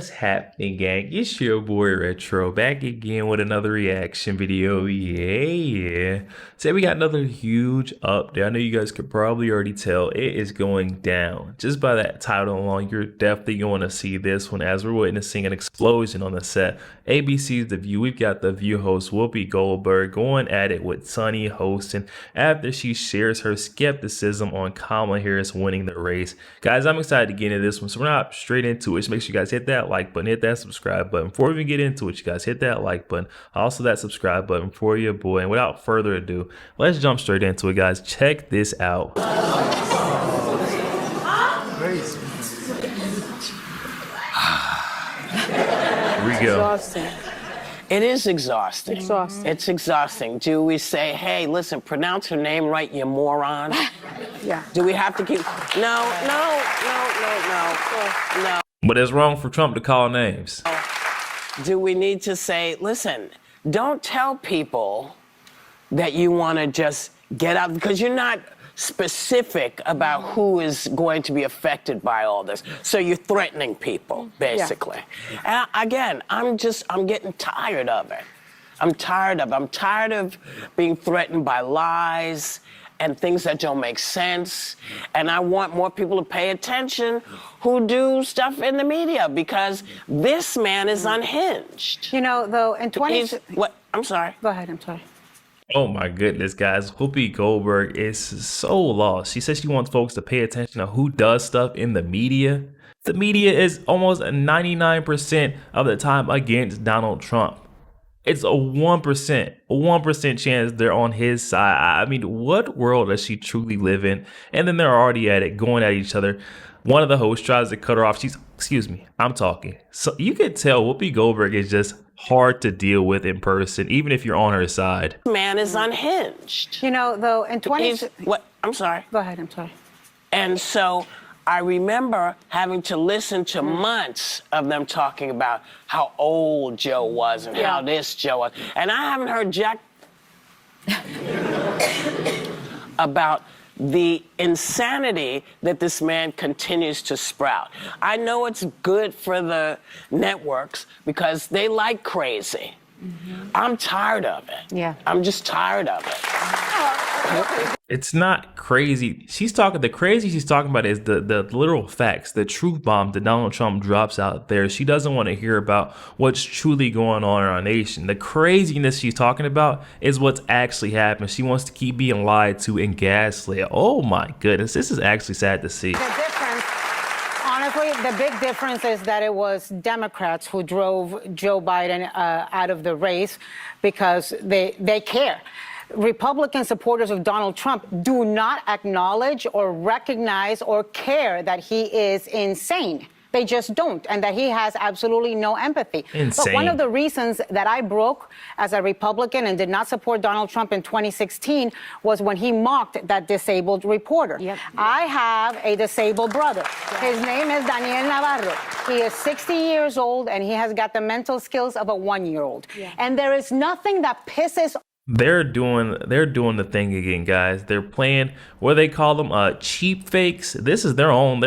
What's happening, gang? It's your boy Retro back again with another reaction video. Yeah. Today we got another huge update. I know you guys could probably already tell it is going down. Just by that title alone, you're definitely going to see this one as we're witnessing an explosion on the set. ABC's The View. We've got The View host Whoopi Goldberg going at it with Sunny Hostin after she shares her skepticism on Kamala Harris winning the race. Guys, I'm excited to get into this one, so we're not straight into it. Just make sure you guys hit that like button, hit that subscribe button. Before we even get into it, you guys hit that like button, also that subscribe button for your boy. And without further ado, let's jump straight into it, guys. Check this out. Here we go. Exhausting. It is exhausting. Exhausting. It's exhausting. Do we say, hey, listen, pronounce her name right, you moron? Yeah. Do we have to keep... No. But it's wrong for Trump to call names. Do we need to say, listen, don't tell people that you want to just get out, because you're not specific about who is going to be affected by all this. So you're threatening people, basically. Yeah. And again, I'm getting tired of it. I'm tired of being threatened by lies and things that don't make sense. And I want more people to pay attention who do stuff in the media, because this man is unhinged. You know, though, in 20... What? I'm sorry. Go ahead, I'm sorry. Oh my goodness, guys. Whoopi Goldberg is so lost. She says she wants folks to pay attention to who does stuff in the media. The media is almost 99% of the time against Donald Trump. It's a 1% chance they're on his side. I mean, what world does she truly live in? And then they're already at it, going at each other. One of the hosts tries to cut her off. Excuse me, I'm talking. So you can tell Whoopi Goldberg is just hard to deal with in person, even if you're on her side. Man is unhinged. You know, though, in 20... What? I'm sorry. Go ahead, I'm sorry. And so I remember having to listen to months of them talking about how old Joe was and how this Joe was. And I haven't heard Jack about the insanity that this man continues to sprout. I know it's good for the networks because they like crazy. I'm tired of it. Yeah. I'm just tired of it. It's not crazy. The crazy she's talking about is the literal facts, the truth bomb that Donald Trump drops out there. She doesn't want to hear about what's truly going on in our nation. The craziness she's talking about is what's actually happened. She wants to keep being lied to and gaslit. Oh my goodness, this is actually sad to see. The difference, honestly, the big difference is that it was Democrats who drove Joe Biden out of the race because they care. Republican supporters of Donald Trump do not acknowledge or recognize or care that he is insane. They just don't, and that he has absolutely no empathy. Insane. But one of the reasons that I broke as a Republican and did not support Donald Trump in 2016 was when he mocked that disabled reporter. I have a disabled brother. His name is Daniel Navarro. He is 60 years old, and he has got the mental skills of a 1-year-old. And there is nothing that pisses They're doing the thing again, guys. They're playing what they call them cheap fakes. This is their own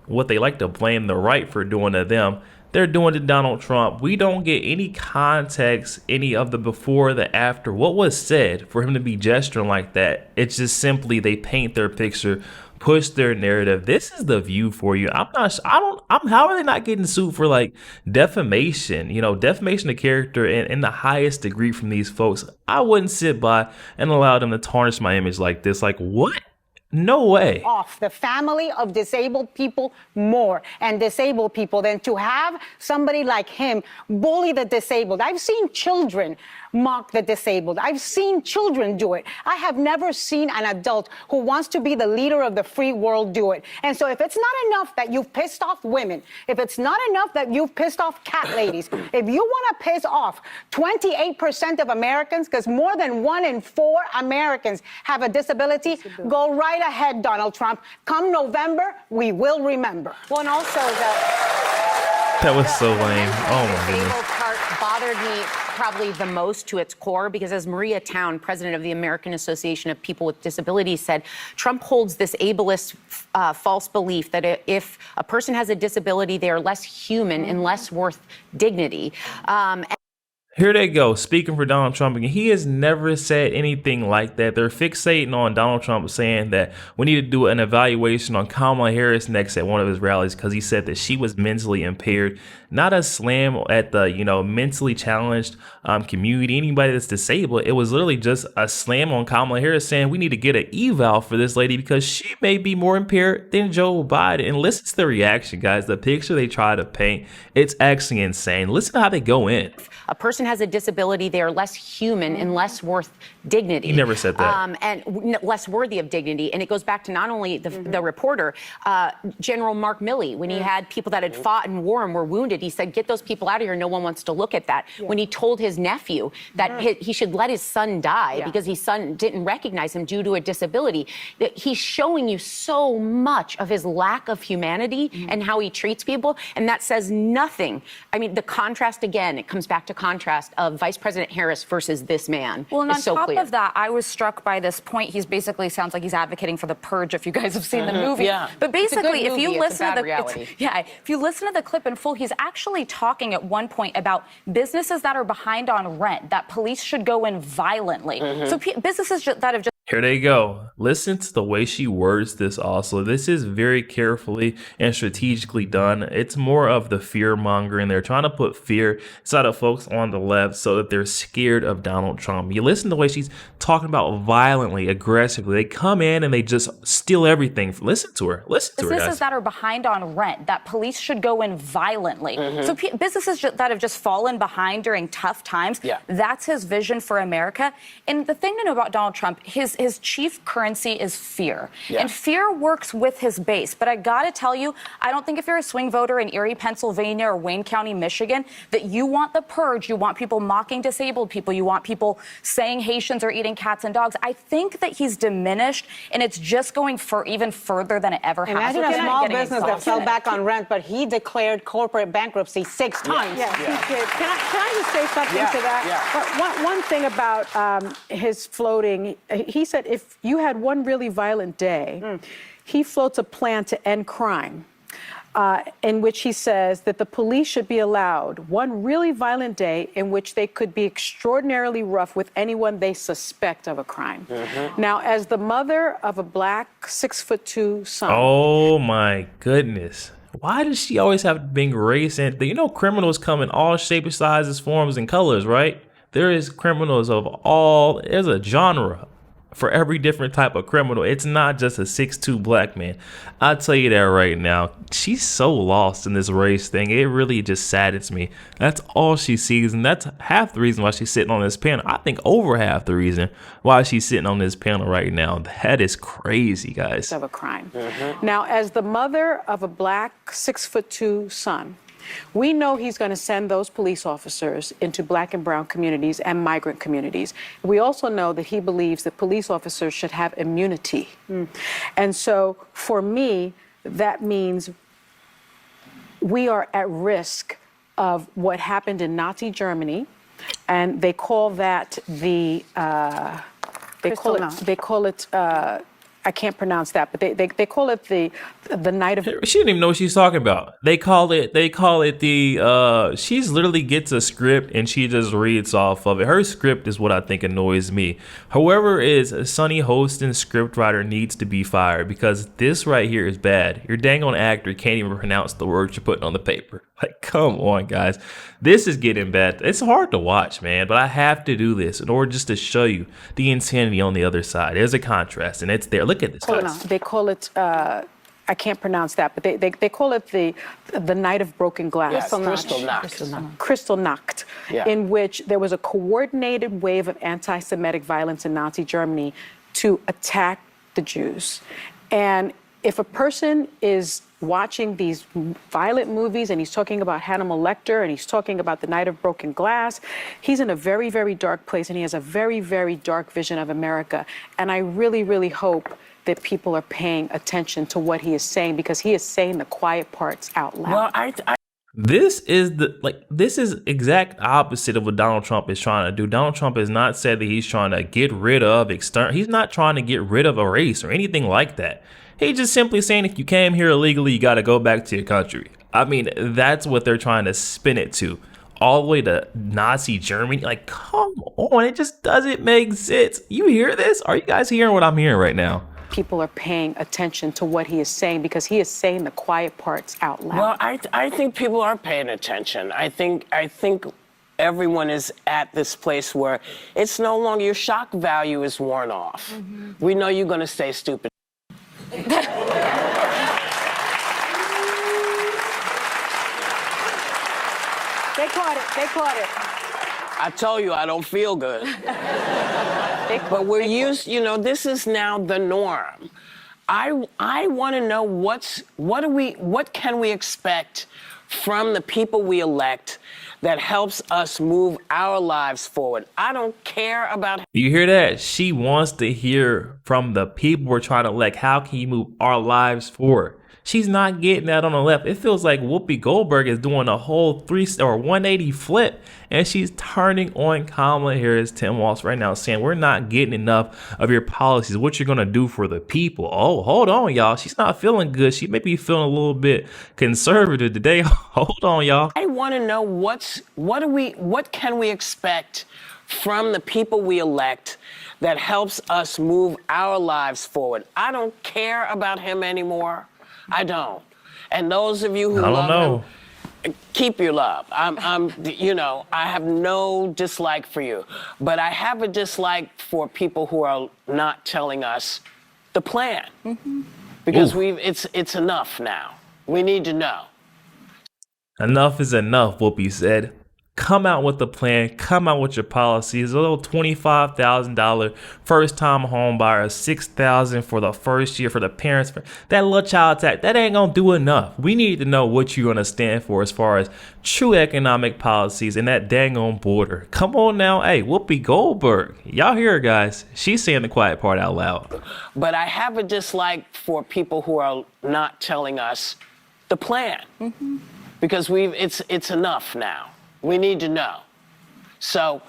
what they like to blame the right for doing to them. They're doing to Donald Trump. We don't get any context, any of the before, the after, what was said for him to be gesturing like that. It's just simply they paint their picture, push their narrative. This is The View for you. How are they not getting sued for like defamation? You know, defamation of character in the highest degree from these folks. I wouldn't sit by and allow them to tarnish my image like this. Like, what? No way. Off the family of disabled people more and disabled people than to have somebody like him bully the disabled. I've seen children mock the disabled. I've seen children do it. I have never seen an adult who wants to be the leader of the free world do it. And so if it's not enough that you've pissed off women, if it's not enough that you've pissed off cat ladies, if you want to piss off 28% of Americans, because more than 1 in 4 Americans have a disability, go right ahead, Donald Trump. Come November, we will remember. Well, and also That was so lame. Oh my goodness. Part bothered me probably the most to its core, because as Maria Town, president of the American Association of People with Disabilities, said, Trump holds this ableist false belief that if a person has a disability, they are less human and less worth dignity. Here they go, speaking for Donald Trump again. He has never said anything like that. They're fixating on Donald Trump saying that we need to do an evaluation on Kamala Harris next at one of his rallies because he said that she was mentally impaired. Not a slam at the, mentally challenged community, anybody that's disabled. It was literally just a slam on Kamala Harris saying we need to get an eval for this lady because she may be more impaired than Joe Biden. And listen to the reaction, guys. The picture they try to paint, it's actually insane. Listen to how they go in. A person has a disability, they are less human and less worth dignity. He never said that. And less worthy of dignity. And it goes back to not only the reporter, General Mark Milley, when he had people that had fought in war and were wounded, he said, get those people out of here. No one wants to look at that. When he told his nephew that he should let his son die because his son didn't recognize him due to a disability, that he's showing you so much of his lack of humanity and how he treats people. And that says nothing. I mean, the contrast, again, it comes back to contrast of Vice President Harris versus this man. Well, and on so top clear. of that, I was struck by this point. He's basically sounds like he's advocating for the purge. If you guys have seen the movie, but basically, if you listen to if you listen to the clip in full, he's actually talking at one point about businesses that are behind on rent that police should go in violently. So businesses that have just. Here they go. Listen to the way she words this also. This is very carefully and strategically done. It's more of the fear mongering. They're trying to put fear inside of folks on the left so that they're scared of Donald Trump. You listen to the way she's talking about violently, aggressively. They come in and they just steal everything. Listen to her. Listen to her, guys. Businesses that are behind on rent that police should go in violently. So businesses that have just fallen behind during tough times, that's his vision for America. And the thing to know about Donald Trump, his chief currency is fear. And fear works with his base. But I got to tell you, I don't think if you're a swing voter in Erie, Pennsylvania or Wayne County, Michigan, that you want the purge. You want people mocking disabled people. You want people saying Haitians are eating cats and dogs. I think that he's diminished, and it's just going for even further than it ever has. Imagine a small business that fell back on rent, but he declared corporate bankruptcy 6 times. Yes, he did. Can I just say something to that? But one thing about his floating, he said if you had one really violent day, he floats a plan to end crime. In which he says that the police should be allowed one really violent day in which they could be extraordinarily rough with anyone they suspect of a crime. Now, as the mother of a black 6'2" son. Oh my goodness. Why does she always have to bring race in? Criminals come in all shapes, sizes, forms, and colors, right? There is criminals of all, there's a genre for every different type of criminal. It's not just a 6'2" black man. I'll tell you that right now. She's so lost in this race thing. It really just saddens me. That's all she sees, and that's half the reason why she's sitting on this panel. I think over half the reason why she's sitting on this panel right now. That is crazy, guys. Of a crime. Now, as the mother of a black 6'2" son, we know he's going to send those police officers into black and brown communities and migrant communities. We also know that he believes that police officers should have immunity. And so for me, that means we are at risk of what happened in Nazi Germany. And they call that the, they call it I can't pronounce that, but they call it the night of. She didn't even know what she's talking about. They call it the. She's literally gets a script and she just reads off of it. Her script is what I think annoys me. Whoever is Sonny Hostin scriptwriter needs to be fired because this right here is bad. Your dang on actor can't even pronounce the words you're putting on the paper. Like, come on, guys. This is getting bad. It's hard to watch, man, but I have to do this in order just to show you the insanity on the other side. There's a contrast, and it's there. Look at this, guys. They call it, I can't pronounce that, but they call it the night of broken glass. Kristallnacht, in which there was a coordinated wave of anti-Semitic violence in Nazi Germany to attack the Jews. And if a person is watching these violent movies and he's talking about Hannibal Lecter and he's talking about the night of broken glass, he's in a very, very dark place and he has a very, very dark vision of America. And I really, really hope that people are paying attention to what he is saying because he is saying the quiet parts out loud. Well, This is exact opposite of what Donald Trump is trying to do. Donald Trump has not said that he's trying to get rid of he's not trying to get rid of a race or anything like that. He's just simply saying if you came here illegally, you got to go back to your country. I mean, that's what they're trying to spin it to. All the way to Nazi Germany. Like, come on, it just doesn't make sense. You hear this? Are you guys hearing what I'm hearing right now? People are paying attention to what he is saying because he is saying the quiet parts out loud. Well, I think people are paying attention. I think everyone is at this place where it's no longer, your shock value is worn off. We know you're going to stay stupid. They caught it. I told you I don't feel good. But we're used, this is now the norm. I want to know what can we expect from the people we elect that helps us move our lives forward. I don't care about. You hear that? She wants to hear from the people we're trying to elect. How can you move our lives forward? She's not getting that on the left. It feels like Whoopi Goldberg is doing a whole 180 flip, and she's turning on Kamala Harris, Tim Walz right now, saying we're not getting enough of your policies. What you're gonna do for the people? Oh, hold on, y'all. She's not feeling good. She may be feeling a little bit conservative today. Hold on, y'all. I want to know what can we expect from the people we elect that helps us move our lives forward. I don't care about him anymore. I don't. And those of you who love him, keep your love. I have no dislike for you, but I have a dislike for people who are not telling us the plan. Because it's enough now. We need to know. Enough is enough, Whoopi said. Come out with the plan. Come out with your policies. A little $25,000 first-time home buyer, $6,000 for the first year for the parents. That little child tax, that ain't gonna do enough. We need to know what you're gonna stand for as far as true economic policies and that dang on border. Come on now, hey, Whoopi Goldberg. Y'all hear her, guys? She's saying the quiet part out loud. But I have a dislike for people who are not telling us the plan. Because it's enough now. We need to know. So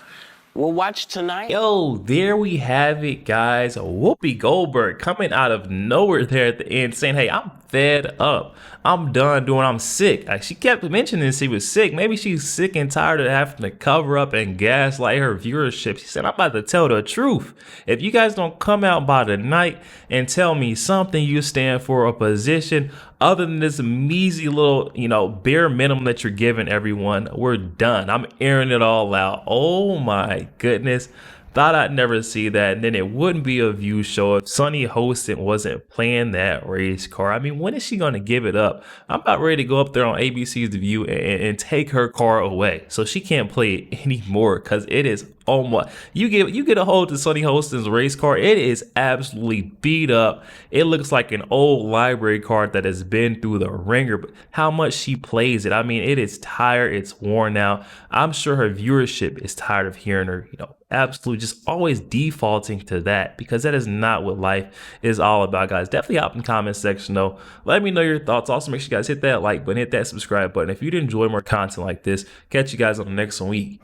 we'll watch tonight. Yo, there we have it, guys. Whoopi Goldberg coming out of nowhere there at the end saying, hey, I'm fed up. I'm done doing, I'm sick. Like, she kept mentioning she was sick. Maybe she's sick and tired of having to cover up and gaslight her viewership. She said, I'm about to tell the truth. If you guys don't come out by the night and tell me something you stand for, a position other than this measly little, bare minimum that you're giving everyone, we're done. I'm airing it all out. Oh my goodness. Thought I'd never see that, and then it wouldn't be a view show if Sunny Hostin wasn't playing that race car. I mean, when is she going to give it up? I'm about ready to go up there on ABC's The View and take her car away so she can't play it anymore, because it is, oh my, you get a hold of Sunny Hostin's race car, it is absolutely beat up. It looks like an old library card that has been through the ringer, but how much she plays it, I mean, it is tired, it's worn out. I'm sure her viewership is tired of hearing her, absolutely just always defaulting to that, because that is not what life is all about, guys. Definitely hop in the comment section though. Let me know your thoughts. Also, make sure you guys hit that like button, hit that subscribe button if you'd enjoy more content like this. Catch you guys on the next one.